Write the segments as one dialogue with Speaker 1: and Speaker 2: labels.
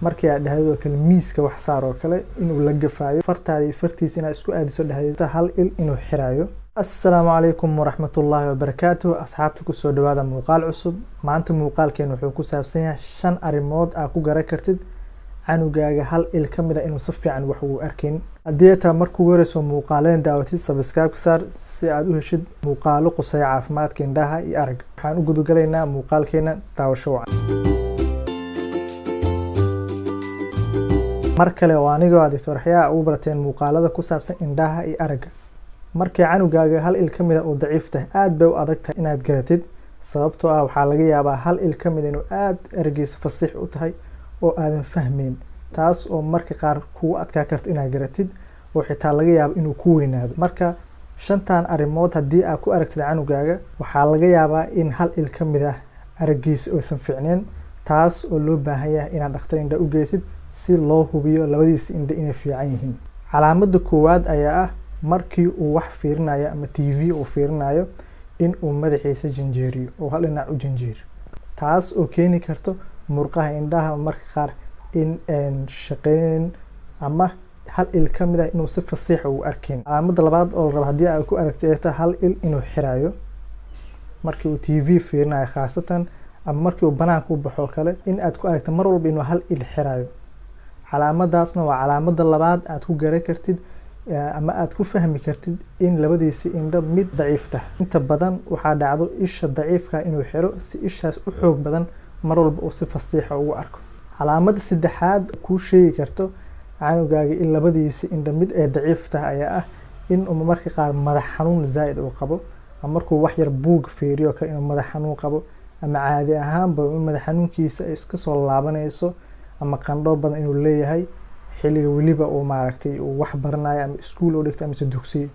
Speaker 1: markii aad dhahdo kale miiska wax saar oo kale inuu la gafaayo fartaadii fartiisa inaad isku aadiso dhahdo hal il inuu xiraayo. Assalaamu calaykum waraxmatullaahi wabarakaatuh. asxaabta ku soo dhawaada muuqaal cusub. maanta muuqaalkeen wuxuu ku saabsan yahay 5 arrimood aad ku garan kartid canugaaga hal il ka mid ah inuu si fiican wax ugu arkin. haddii aad markuu wareyso muuqaaleen daawatid subscribe saar si aad u heshid muuqaalo qusay caafimaadka indhaha iyo aragga. waxaan u gudagalaynaa muuqaalkeena daawasho wacan. mar kale oo anigoo ah Dr. Yaxya ugu barateen muuqaalada ku saabsan indhaha iyo aragga. markii canugaaga hal il ka mid ah oo daciif tahay aad bay u adag tahay inaad garatid, sababtoo ah waxaa laga yaabaa hal il ka mid inuu aad araggiisa fasiix u tahay oo aadan fahmeyn, taas oo marka qaar kugu adkaa karto inaad garatid oo xitaa laga yaabo inuu ku weynaado. marka 5tan arrimood haddii aad ku aragtid canugaaga waxaa laga yaabaa in hal il ka mid ah araggiisa aysan fiicneen, taas oo loo baahan yahay inaad dhakhtar indha u geysid si loo hubiyo labadiisa indha inay fiican yihiin. calaamada koowaad ayaa ah markii uu wax fiirinayo ama TV uu fiirinayo in uu madaxiisa janjeeriyo oo hal dhinac u janjeero, taas oo keeni karto murqaha indhaha marka qaar in shaqeynin ama hal il ka mid ah inuu si fasiix u arkin. calaamada labaad oo la rabo haddii aad ku aragtid hal il inuu xiraayo markii uu TV fiirinayo khaasatan, ama markii uu banaanka u baxo kale in aad ku aragtid mar walba inuu hal il xiraayo. calaamadaasna waa calaamada labaad aad ku garan kartid ama aad ku fahmi kartid in labadiisa indho mid daciif tahay. inta badan waxaa dhacdo isha daciifka inuu xiro si ishaas u xoog badan mar walba uu si fasiixa ugu arko. calaamada saddexaad kuu sheegi karto canugaaga in labadiisa indho mid ay daciif tahay ayaa ah in uu marka qaar madax xanuun zaa'id uu qabo, ama markuu wax yar buug fiiriyo kale inuu madax xanuun qabo, ama caadi ahaanba madax xanuunkiisa ay iska soo laabanayso, ama qandho badan inuu leeyahay xilliga weliba uu maaragtay uu wax baranayo ama iskuul u dhigto ama dugsi.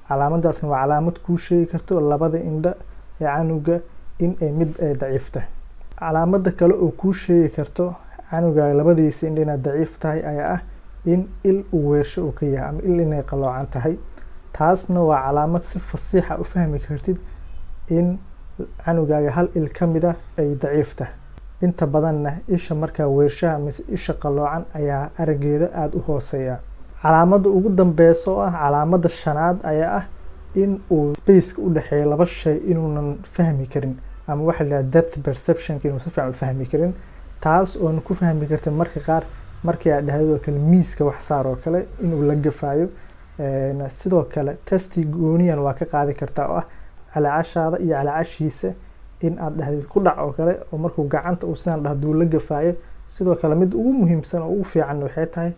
Speaker 1: calaamadaasna waa calaamad kuu sheegi karto labada indho ee canuga in ay mid ay daciif tahay. calaamada kale oo kuu sheegi karto canugaaga labadiisa indho inay daciif tahay ayaa ah in il uu weersho uu ka yahay ama il inay qaloocan tahay, taasna waa calaamad si fasiixa u fahmi kartid in canugaaga hal il ka mid ah ay daciif tahay. inta badanna isha markaa weershaha mise isha qaloocan ayaa araggeeda aada u hooseeya. calaamada ugu dambeysa oo ah calaamada 5aad ayaa ah in uu spaceka u dhexeeya laba shay inuunan fahmi karin, ama waxa la yiraahdo depth perception inuu si fiican u fahmi karin, taas oo ku fahmi karta marka qaar markii aad dhahdo kale miiska wax saar oo kale inuu la gafaayo. sidoo kale testi gooniyan waa ka qaadi kartaa oo ah calaacashaada iyo calaacashiisa in aad dhahdid ku dhac oo kale, oo markuu gacanta uu sidaan dhahdo la gafaayo. sidoo kale mid ugu muhiimsan oo ugu fiican waxay tahay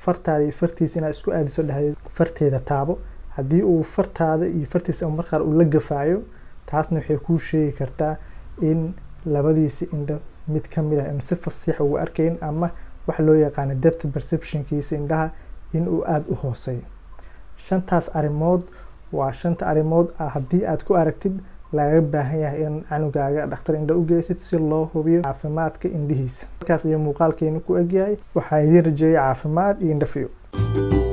Speaker 1: fartaadii fartiisa inaad isku aadiso dhahdid farteeda taabo. haddii uu fartaada iyo fartiisa marka qaar uu la gafaayo, taasna waxay kuu sheegi kartaa in labadiisa indho mid ka mid ah si fasiix ugu arkayn, ama wax loo yaqaan depth perceptionkiisa indhaha in uu aad u hooseeyo. 5taas arrimood waa 5 arrimood haddii aad ku aragtid laga baahan yahay in canugaaga dhakhtar indho u geysid si loo hubiyo caafimaadka indhihiisa. markaas iyo muuqaalkeenu ku egyahay. waxaa idin rajeeyay caafimaad iyo indho fiican.